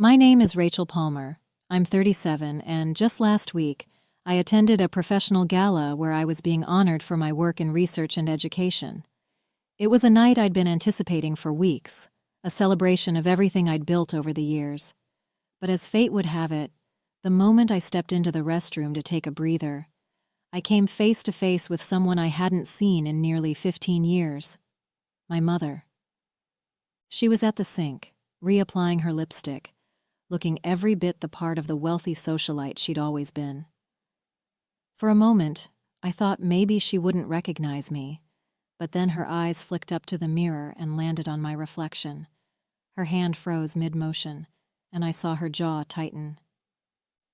My name is Rachel Palmer. I'm 37, and just last week, I attended a professional gala where I was being honored for my work in research and education. It was a night I'd been anticipating for weeks, a celebration of everything I'd built over the years. But as fate would have it, the moment I stepped into the restroom to take a breather, I came face to face with someone I hadn't seen in nearly 15 years. My mother. She was at the sink, reapplying her lipstick, looking every bit the part of the wealthy socialite she'd always been. For a moment, I thought maybe she wouldn't recognize me, but then her eyes flicked up to the mirror and landed on my reflection. Her hand froze mid-motion, and I saw her jaw tighten.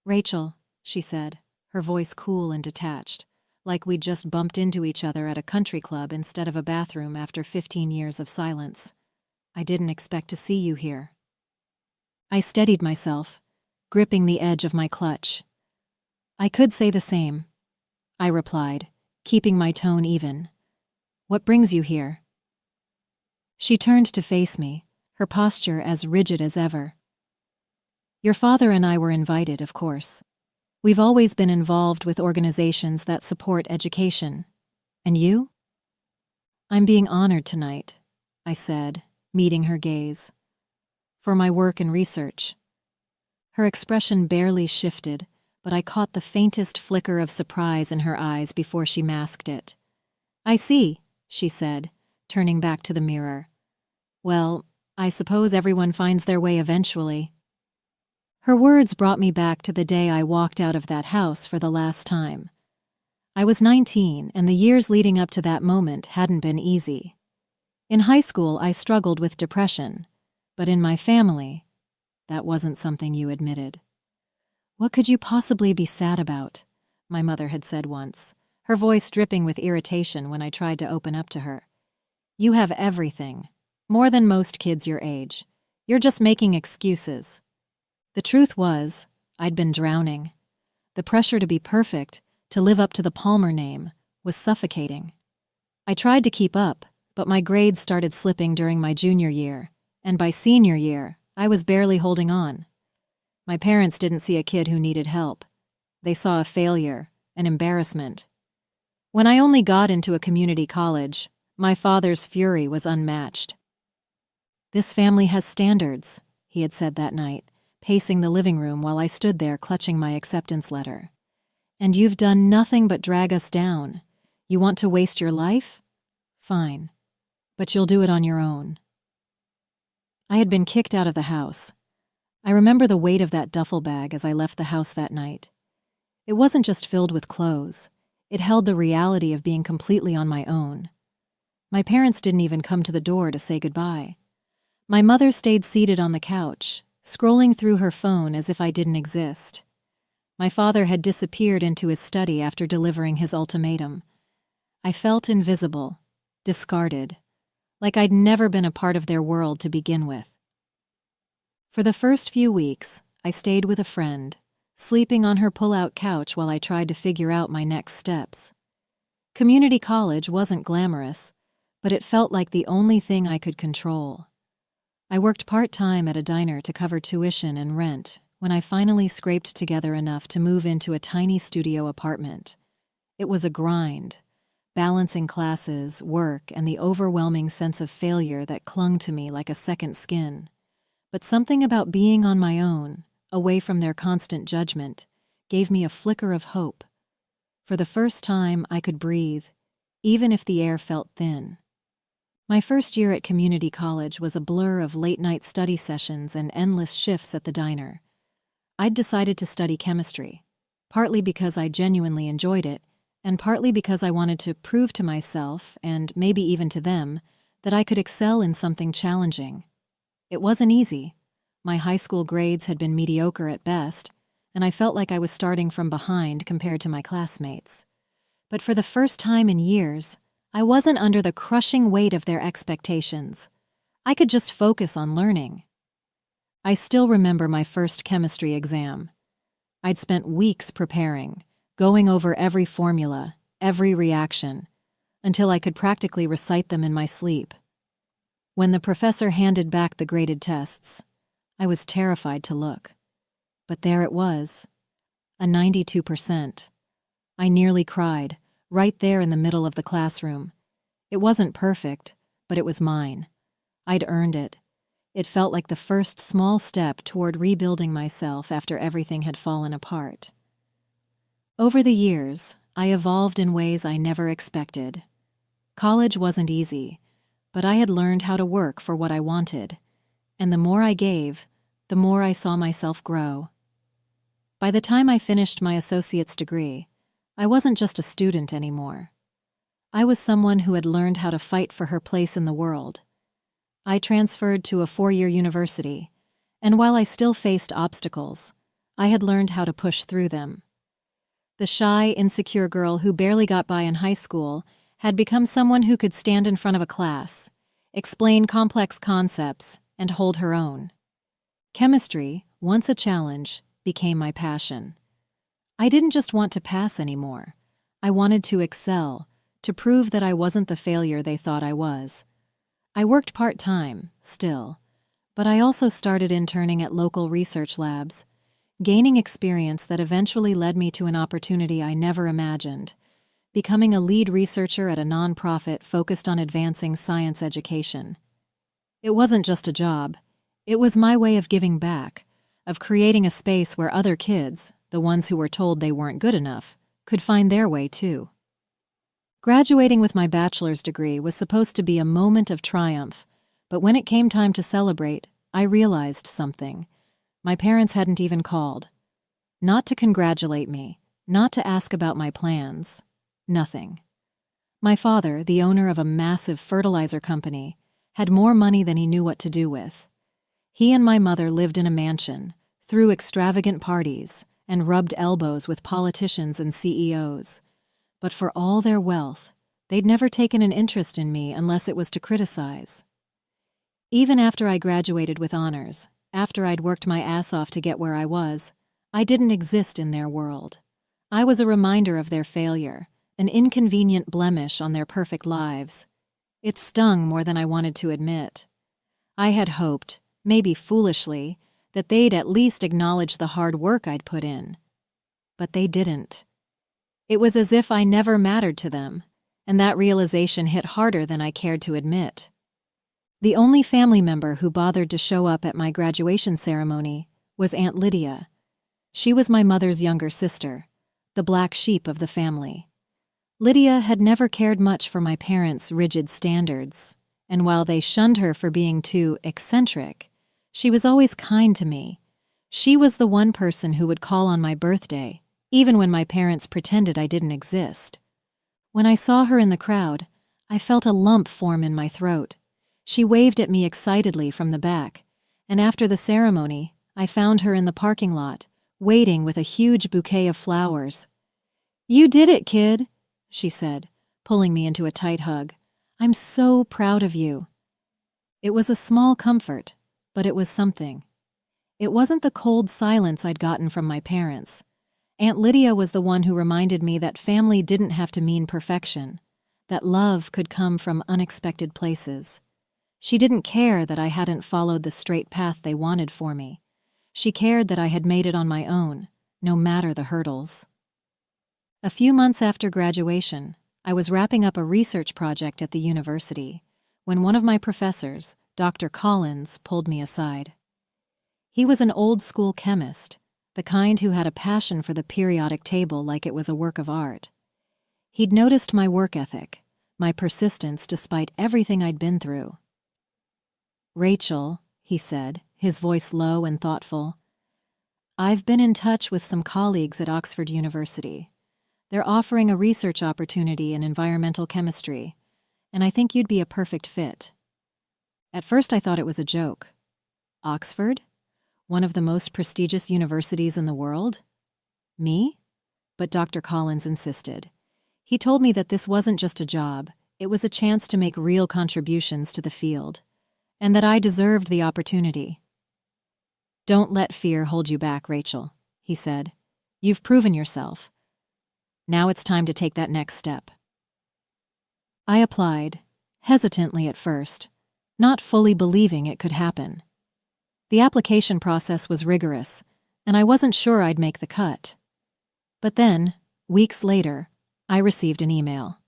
"Rachel," she said, her voice cool and detached, like we'd just bumped into each other at a country club instead of a bathroom after 15 years of silence. "I didn't expect to see you here." I steadied myself, gripping the edge of my clutch. "I could say the same," I replied, keeping my tone even. "What brings you here?" She turned to face me, her posture as rigid as ever. "Your father and I were invited, of course. We've always been involved with organizations that support education. And you?" "I'm being honored tonight," I said, meeting her gaze. "For my work and research." Her expression barely shifted, but I caught the faintest flicker of surprise in her eyes before she masked it. "I see," she said, turning back to the mirror. "Well, I suppose everyone finds their way eventually." Her words brought me back to the day I walked out of that house for the last time. I was 19, and the years leading up to that moment hadn't been easy. In high school, I struggled with depression, but in my family, that wasn't something you admitted. "What could you possibly be sad about?" my mother had said once, her voice dripping with irritation when I tried to open up to her. "You have everything, more than most kids your age. You're just making excuses." The truth was, I'd been drowning. The pressure to be perfect, to live up to the Palmer name, was suffocating. I tried to keep up, but my grades started slipping during my junior year, and by senior year, I was barely holding on. My parents didn't see a kid who needed help. They saw a failure, an embarrassment. When I only got into a community college, my father's fury was unmatched. "This family has standards," he had said that night, pacing the living room while I stood there clutching my acceptance letter. "And you've done nothing but drag us down. You want to waste your life? Fine. But you'll do it on your own." I had been kicked out of the house. I remember the weight of that duffel bag as I left the house that night. It wasn't just filled with clothes. It held the reality of being completely on my own. My parents didn't even come to the door to say goodbye. My mother stayed seated on the couch, scrolling through her phone as if I didn't exist. My father had disappeared into his study after delivering his ultimatum. I felt invisible, discarded, like I'd never been a part of their world to begin with. For the first few weeks, I stayed with a friend, sleeping on her pull-out couch while I tried to figure out my next steps. Community college wasn't glamorous, but it felt like the only thing I could control. I worked part-time at a diner to cover tuition and rent when I finally scraped together enough to move into a tiny studio apartment. It was a grind, balancing classes, work, and the overwhelming sense of failure that clung to me like a second skin. But something about being on my own, away from their constant judgment, gave me a flicker of hope. For the first time, I could breathe, even if the air felt thin. My first year at community college was a blur of late-night study sessions and endless shifts at the diner. I'd decided to study chemistry, partly because I genuinely enjoyed it, and partly because I wanted to prove to myself, and maybe even to them, that I could excel in something challenging. It wasn't easy. My high school grades had been mediocre at best, and I felt like I was starting from behind compared to my classmates. But for the first time in years, I wasn't under the crushing weight of their expectations. I could just focus on learning. I still remember my first chemistry exam. I'd spent weeks preparing, going over every formula, every reaction, until I could practically recite them in my sleep. When the professor handed back the graded tests, I was terrified to look. But there it was, a 92%. I nearly cried, right there in the middle of the classroom. It wasn't perfect, but it was mine. I'd earned it. It felt like the first small step toward rebuilding myself after everything had fallen apart. Over the years, I evolved in ways I never expected. College wasn't easy, but I had learned how to work for what I wanted, and the more I gave, the more I saw myself grow. By the time I finished my associate's degree, I wasn't just a student anymore. I was someone who had learned how to fight for her place in the world. I transferred to a 4-year university, and while I still faced obstacles, I had learned how to push through them. The shy, insecure girl who barely got by in high school had become someone who could stand in front of a class, explain complex concepts, and hold her own. Chemistry, once a challenge, became my passion. I didn't just want to pass anymore. I wanted to excel, to prove that I wasn't the failure they thought I was. I worked part-time, still, but I also started interning at local research labs, gaining experience that eventually led me to an opportunity I never imagined, becoming a lead researcher at a nonprofit focused on advancing science education. It wasn't just a job. It was my way of giving back, of creating a space where other kids, the ones who were told they weren't good enough, could find their way too. Graduating with my bachelor's degree was supposed to be a moment of triumph, but when it came time to celebrate, I realized something. My parents hadn't even called. Not to congratulate me, not to ask about my plans. Nothing. My father, the owner of a massive fertilizer company, had more money than he knew what to do with. He and my mother lived in a mansion, threw extravagant parties, and rubbed elbows with politicians and CEOs. But for all their wealth, they'd never taken an interest in me unless it was to criticize. Even after I graduated with honors, after I'd worked my ass off to get where I was, I didn't exist in their world. I was a reminder of their failure, an inconvenient blemish on their perfect lives. It stung more than I wanted to admit. I had hoped, maybe foolishly, that they'd at least acknowledge the hard work I'd put in. But they didn't. It was as if I never mattered to them, and that realization hit harder than I cared to admit. The only family member who bothered to show up at my graduation ceremony was Aunt Lydia. She was my mother's younger sister, the black sheep of the family. Lydia had never cared much for my parents' rigid standards, and while they shunned her for being too eccentric, she was always kind to me. She was the one person who would call on my birthday, even when my parents pretended I didn't exist. When I saw her in the crowd, I felt a lump form in my throat. She waved at me excitedly from the back, and after the ceremony, I found her in the parking lot, waiting with a huge bouquet of flowers. "You did it, kid," she said, pulling me into a tight hug. "I'm so proud of you." It was a small comfort, but it was something. It wasn't the cold silence I'd gotten from my parents. Aunt Lydia was the one who reminded me that family didn't have to mean perfection, that love could come from unexpected places. She didn't care that I hadn't followed the straight path they wanted for me. She cared that I had made it on my own, no matter the hurdles. A few months after graduation, I was wrapping up a research project at the university when one of my professors, Dr. Collins, pulled me aside. He was an old-school chemist, the kind who had a passion for the periodic table like it was a work of art. He'd noticed my work ethic, my persistence despite everything I'd been through. "Rachel," he said, his voice low and thoughtful, "I've been in touch with some colleagues at Oxford University. They're offering a research opportunity in environmental chemistry, and I think you'd be a perfect fit." At first I thought it was a joke. Oxford? One of the most prestigious universities in the world? Me? But Dr. Collins insisted. He told me that this wasn't just a job, it was a chance to make real contributions to the field, and that I deserved the opportunity. "Don't let fear hold you back, Rachel," he said. "You've proven yourself. Now it's time to take that next step." I applied, hesitantly at first, not fully believing it could happen. The application process was rigorous, and I wasn't sure I'd make the cut. But then, weeks later, I received an email.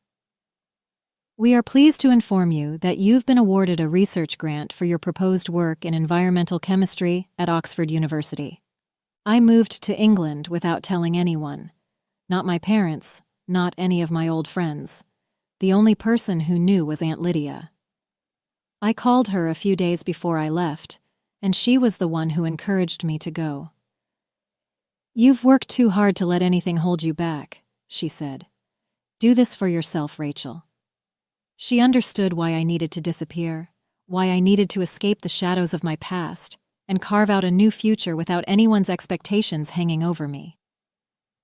We are pleased to inform you that you've been awarded a research grant for your proposed work in environmental chemistry at Oxford University. I moved to England without telling anyone. Not my parents, not any of my old friends. The only person who knew was Aunt Lydia. I called her a few days before I left, and she was the one who encouraged me to go. You've worked too hard to let anything hold you back, she said. Do this for yourself, Rachel. She understood why I needed to disappear, why I needed to escape the shadows of my past and carve out a new future without anyone's expectations hanging over me.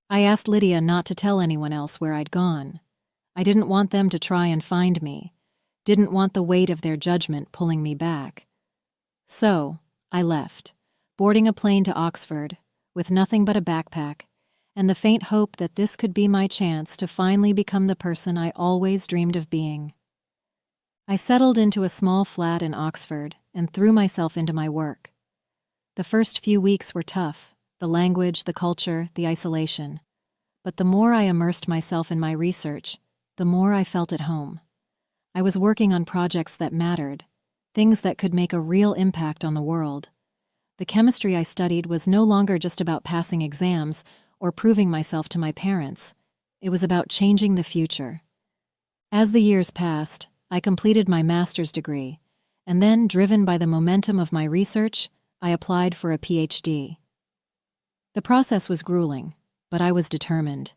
I asked Lydia not to tell anyone else where I'd gone. I didn't want them to try and find me, didn't want the weight of their judgment pulling me back. So, I left, boarding a plane to Oxford, with nothing but a backpack, and the faint hope that this could be my chance to finally become the person I always dreamed of being. I settled into a small flat in Oxford and threw myself into my work. The first few weeks were tough, the language, the culture, the isolation. But the more I immersed myself in my research, the more I felt at home. I was working on projects that mattered, things that could make a real impact on the world. The chemistry I studied was no longer just about passing exams or proving myself to my parents. It was about changing the future. As the years passed, I completed my master's degree, and then, driven by the momentum of my research, I applied for a PhD. The process was grueling, but I was determined.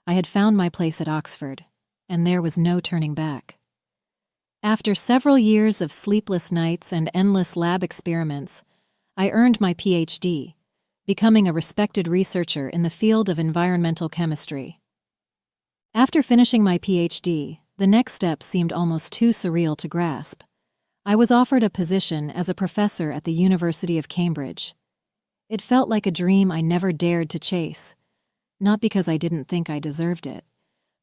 I had found my place at Oxford, and there was no turning back. After several years of sleepless nights and endless lab experiments, I earned my PhD, becoming a respected researcher in the field of environmental chemistry. After finishing my PhD, the next step seemed almost too surreal to grasp. I was offered a position as a professor at the University of Cambridge. It felt like a dream I never dared to chase, not because I didn't think I deserved it,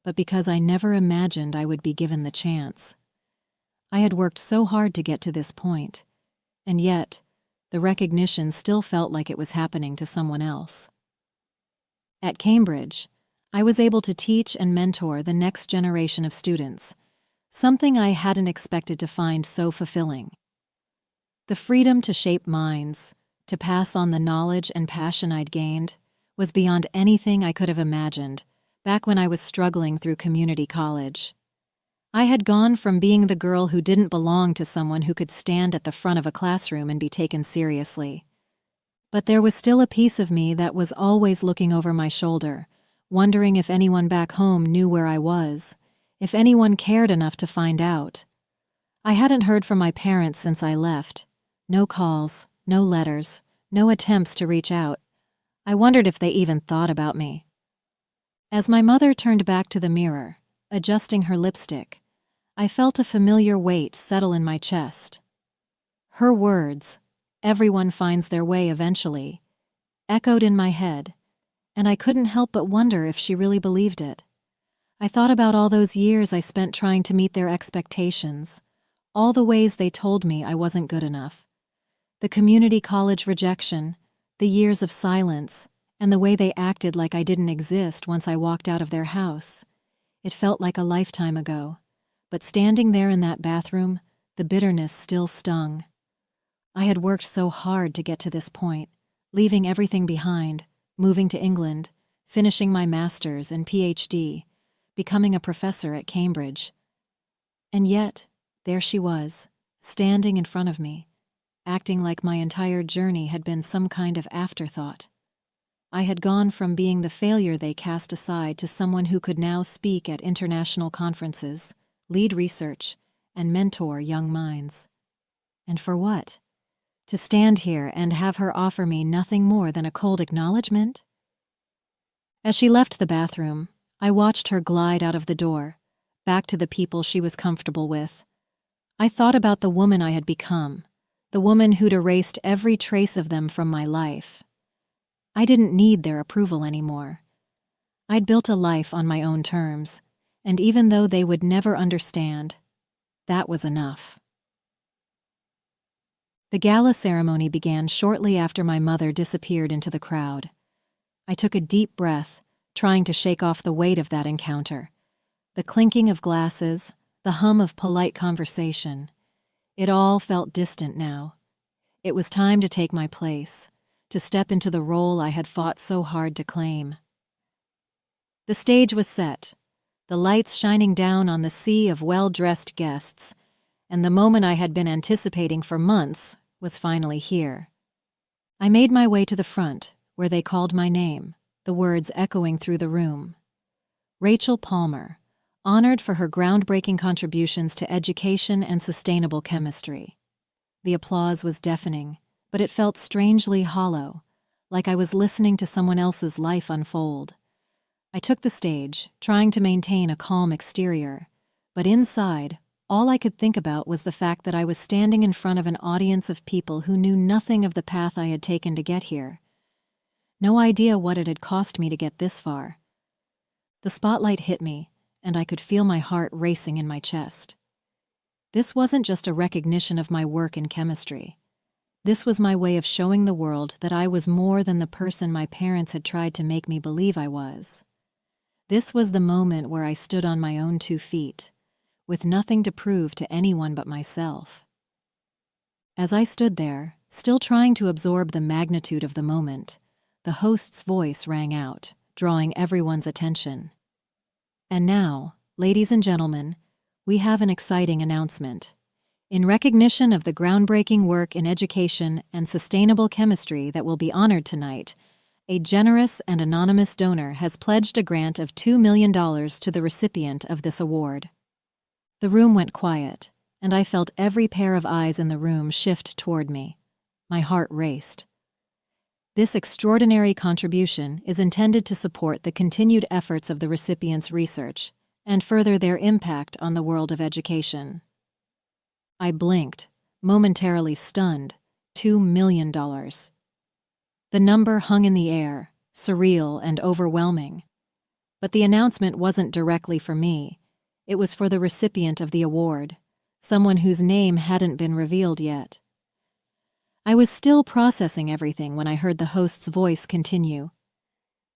but because I never imagined I would be given the chance. I had worked so hard to get to this point, and yet, the recognition still felt like it was happening to someone else. At Cambridge, I was able to teach and mentor the next generation of students, something I hadn't expected to find so fulfilling. The freedom to shape minds, to pass on the knowledge and passion I'd gained, was beyond anything I could have imagined back when I was struggling through community college. I had gone from being the girl who didn't belong to someone who could stand at the front of a classroom and be taken seriously. But there was still a piece of me that was always looking over my shoulder, wondering if anyone back home knew where I was, if anyone cared enough to find out. I hadn't heard from my parents since I left. No calls, no letters, no attempts to reach out. I wondered if they even thought about me. As my mother turned back to the mirror, adjusting her lipstick, I felt a familiar weight settle in my chest. Her words, "Everyone finds their way eventually," echoed in my head, and I couldn't help but wonder if she really believed it. I thought about all those years I spent trying to meet their expectations, all the ways they told me I wasn't good enough. The community college rejection, the years of silence, and the way they acted like I didn't exist once I walked out of their house. It felt like a lifetime ago, but standing there in that bathroom, the bitterness still stung. I had worked so hard to get to this point, leaving everything behind, moving to England, finishing my master's and PhD, becoming a professor at Cambridge. And yet, there she was, standing in front of me, acting like my entire journey had been some kind of afterthought. I had gone from being the failure they cast aside to someone who could now speak at international conferences, lead research, and mentor young minds. And for what? To stand here and have her offer me nothing more than a cold acknowledgement? As she left the bathroom, I watched her glide out of the door, back to the people she was comfortable with. I thought about the woman I had become, the woman who'd erased every trace of them from my life. I didn't need their approval anymore. I'd built a life on my own terms, and even though they would never understand, that was enough. The gala ceremony began shortly after my mother disappeared into the crowd. I took a deep breath, trying to shake off the weight of that encounter. The clinking of glasses, the hum of polite conversation. It all felt distant now. It was time to take my place, to step into the role I had fought so hard to claim. The stage was set, the lights shining down on the sea of well-dressed guests, and the moment I had been anticipating for months was finally here. I made my way to the front, where they called my name, the words echoing through the room. Rachel Palmer, honored for her groundbreaking contributions to education and sustainable chemistry. The applause was deafening, but it felt strangely hollow, like I was listening to someone else's life unfold. I took the stage, trying to maintain a calm exterior, but inside, all I could think about was the fact that I was standing in front of an audience of people who knew nothing of the path I had taken to get here. No idea what it had cost me to get this far. The spotlight hit me, and I could feel my heart racing in my chest. This wasn't just a recognition of my work in chemistry. This was my way of showing the world that I was more than the person my parents had tried to make me believe I was. This was the moment where I stood on my own 2 feet, with nothing to prove to anyone but myself. As I stood there, still trying to absorb the magnitude of the moment, the host's voice rang out, drawing everyone's attention. And now, ladies and gentlemen, we have an exciting announcement. In recognition of the groundbreaking work in education and sustainable chemistry that will be honored tonight, a generous and anonymous donor has pledged a grant of $2 million to the recipient of this award. The room went quiet, and I felt every pair of eyes in the room shift toward me. My heart raced. This extraordinary contribution is intended to support the continued efforts of the recipient's research and further their impact on the world of education. I blinked, momentarily stunned. $2 million. The number hung in the air, surreal and overwhelming. But the announcement wasn't directly for me. It was for the recipient of the award, someone whose name hadn't been revealed yet. I was still processing everything when I heard the host's voice continue.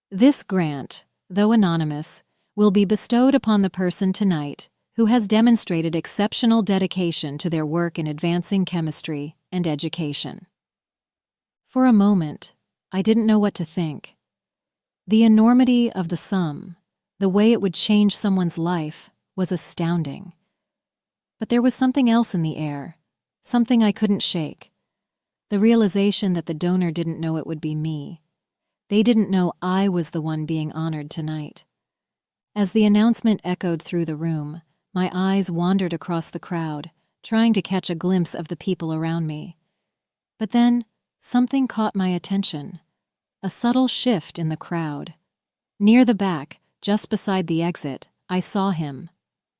This grant, though anonymous, will be bestowed upon the person tonight who has demonstrated exceptional dedication to their work in advancing chemistry and education. For a moment, I didn't know what to think. The enormity of the sum, the way it would change someone's life, was astounding. But there was something else in the air, something I couldn't shake. The realization that the donor didn't know it would be me. They didn't know I was the one being honored tonight. As the announcement echoed through the room, my eyes wandered across the crowd, trying to catch a glimpse of the people around me. But then, something caught my attention. A subtle shift in the crowd. Near the back, just beside the exit, I saw him.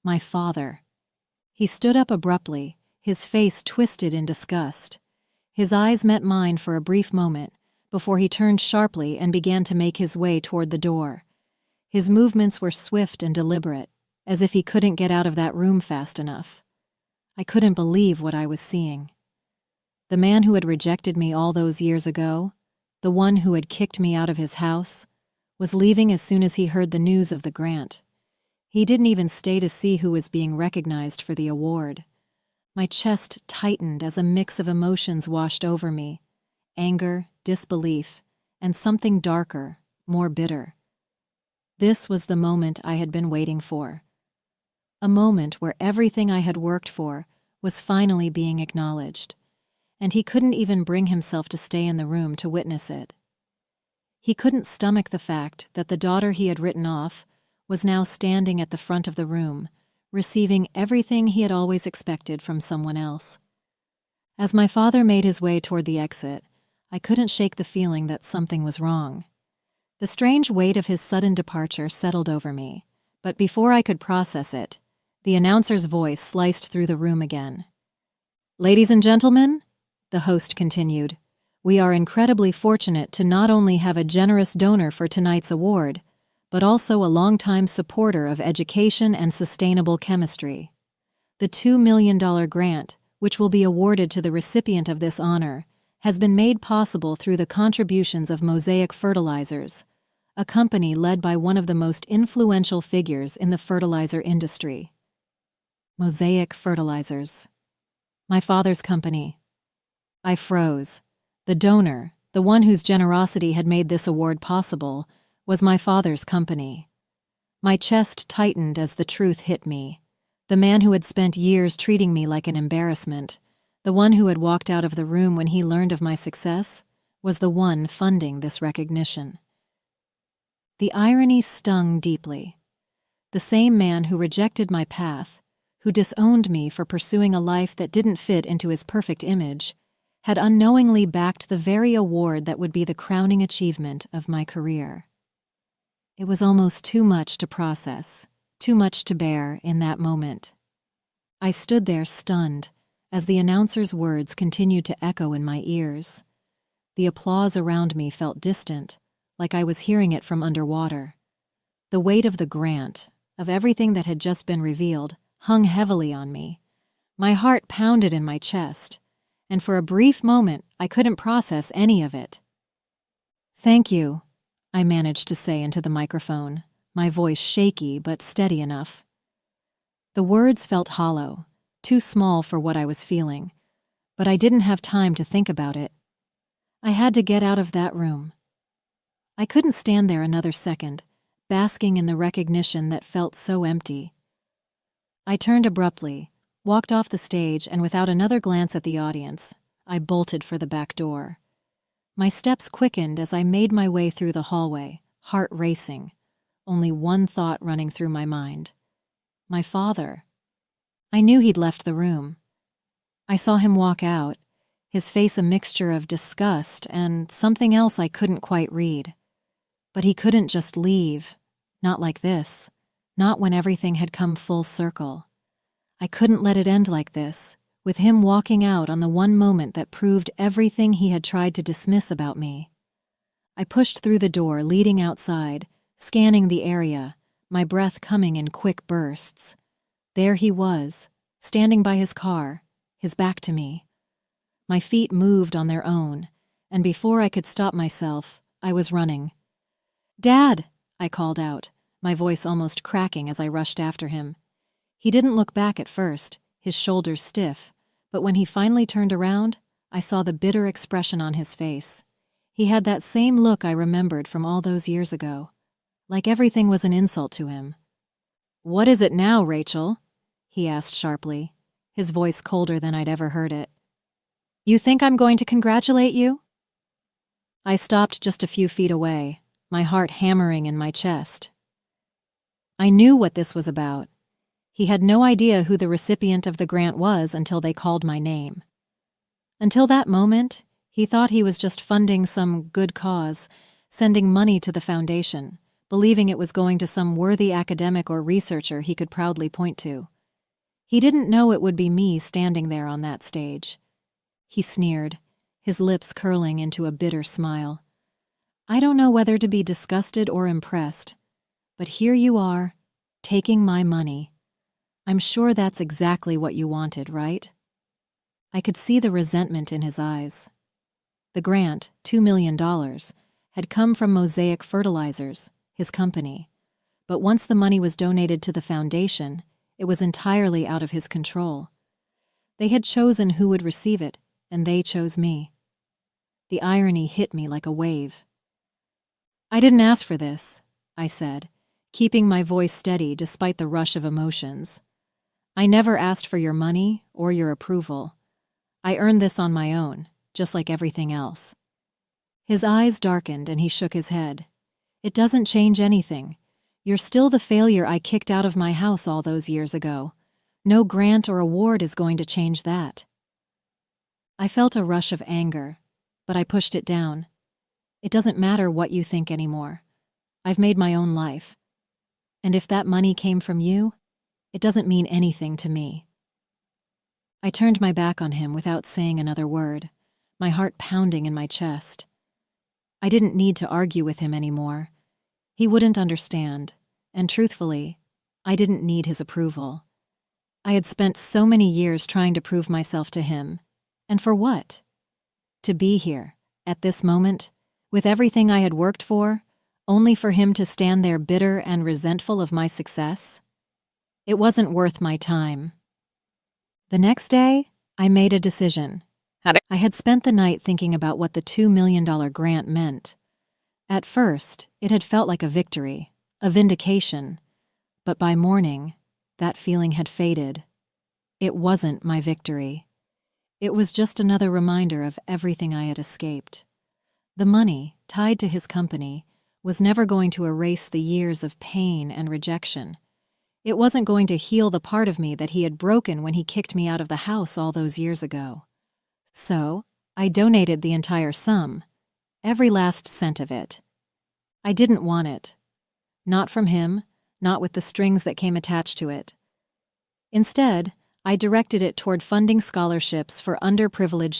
My father. He stood up abruptly, his face twisted in disgust. His eyes met mine for a brief moment, before he turned sharply and began to make his way toward the door. His movements were swift and deliberate, as if he couldn't get out of that room fast enough. I couldn't believe what I was seeing. The man who had rejected me all those years ago, the one who had kicked me out of his house, was leaving as soon as he heard the news of the grant. He didn't even stay to see who was being recognized for the award. My chest tightened as a mix of emotions washed over me: anger, disbelief, and something darker, more bitter. This was the moment I had been waiting for. A moment where everything I had worked for was finally being acknowledged, and he couldn't even bring himself to stay in the room to witness it. He couldn't stomach the fact that the daughter he had written off was now standing at the front of the room, receiving everything he had always expected from someone else. As my father made his way toward the exit, I couldn't shake the feeling that something was wrong. The strange weight of his sudden departure settled over me, but before I could process it, the announcer's voice sliced through the room again. "Ladies and gentlemen," the host continued, "we are incredibly fortunate to not only have a generous donor for tonight's award, but also a longtime supporter of education and sustainable chemistry. The $2 million grant which will be awarded to the recipient of this honor, has been made possible through the contributions of Mosaic Fertilizers, a company led by one of the most influential figures in the fertilizer industry. Mosaic Fertilizers. My father's company. I froze. The donor, the one whose generosity had made this award possible, was my father's company. My chest tightened as the truth hit me. The man who had spent years treating me like an embarrassment, the one who had walked out of the room when he learned of my success, was the one funding this recognition. The irony stung deeply. The same man who rejected my path, who disowned me for pursuing a life that didn't fit into his perfect image, had unknowingly backed the very award that would be the crowning achievement of my career. It was almost too much to process, too much to bear in that moment. I stood there stunned as the announcer's words continued to echo in my ears. The applause around me felt distant, like I was hearing it from underwater. The weight of the grant, of everything that had just been revealed, hung heavily on me. My heart pounded in my chest, and for a brief moment I couldn't process any of it. "Thank you," I managed to say into the microphone, my voice shaky but steady enough. The words felt hollow, too small for what I was feeling, but I didn't have time to think about it. I had to get out of that room. I couldn't stand there another second, basking in the recognition that felt so empty. I turned abruptly, walked off the stage, and without another glance at the audience, I bolted for the back door. My steps quickened as I made my way through the hallway, heart racing, only one thought running through my mind. My father. I knew he'd left the room. I saw him walk out, his face a mixture of disgust and something else I couldn't quite read. But he couldn't just leave, not like this, not when everything had come full circle. I couldn't let it end like this, with him walking out on the one moment that proved everything he had tried to dismiss about me. I pushed through the door leading outside, scanning the area, my breath coming in quick bursts. There he was, standing by his car, his back to me. My feet moved on their own, and before I could stop myself, I was running. "Dad!" I called out, my voice almost cracking as I rushed after him. He didn't look back at first, his shoulders stiff, but when he finally turned around, I saw the bitter expression on his face. He had that same look I remembered from all those years ago, like everything was an insult to him. "What is it now, Rachel?" he asked sharply, his voice colder than I'd ever heard it. "You think I'm going to congratulate you?" I stopped just a few feet away, my heart hammering in my chest. I knew what this was about. He had no idea who the recipient of the grant was until they called my name. Until that moment, he thought he was just funding some good cause, sending money to the foundation, believing it was going to some worthy academic or researcher he could proudly point to. He didn't know it would be me standing there on that stage. He sneered, his lips curling into a bitter smile. I don't know whether to be disgusted or impressed, but here you are, taking my money. I'm sure that's exactly what you wanted, right? I could see the resentment in his eyes. The grant, $2 million, had come from Mosaic Fertilizers, his company. But once the money was donated to the foundation, it was entirely out of his control. They had chosen who would receive it, and they chose me. The irony hit me like a wave. "I didn't ask for this," I said, keeping my voice steady despite the rush of emotions. "I never asked for your money or your approval. I earned this on my own, just like everything else." His eyes darkened and he shook his head. "It doesn't change anything. You're still the failure I kicked out of my house all those years ago. No grant or award is going to change that." I felt a rush of anger, but I pushed it down. It doesn't matter what you think anymore. I've made my own life. And if that money came from you, it doesn't mean anything to me. I turned my back on him without saying another word, my heart pounding in my chest. I didn't need to argue with him anymore. He wouldn't understand, and truthfully, I didn't need his approval. I had spent so many years trying to prove myself to him. And for what? To be here, at this moment, with everything I had worked for, only for him to stand there bitter and resentful of my success? It wasn't worth my time. The next day, I made a decision. I had spent the night thinking about what the $2 million grant meant. At first, it had felt like a victory, a vindication, but by morning, that feeling had faded. It wasn't my victory. It was just another reminder of everything I had escaped. The money, tied to his company, was never going to erase the years of pain and rejection. It wasn't going to heal the part of me that he had broken when he kicked me out of the house all those years ago. So, I donated the entire sum, every last cent of it. I didn't want it. Not from him, not with the strings that came attached to it. Instead, I directed it toward funding scholarships for underprivileged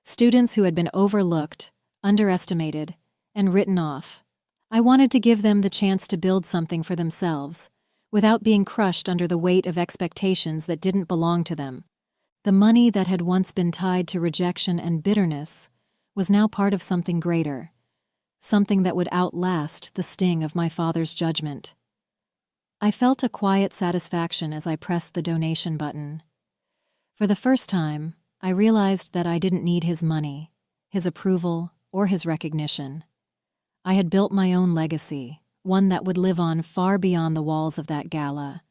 students who had been overlooked, underestimated, and written off. I wanted to give them the chance to build something for themselves, without being crushed under the weight of expectations that didn't belong to them. The money that had once been tied to rejection and bitterness was now part of something greater, something that would outlast the sting of my father's judgment. I felt a quiet satisfaction as I pressed the donation button. For the first time, I realized that I didn't need his money, his approval, or his recognition. I had built my own legacy, one that would live on far beyond the walls of that gala.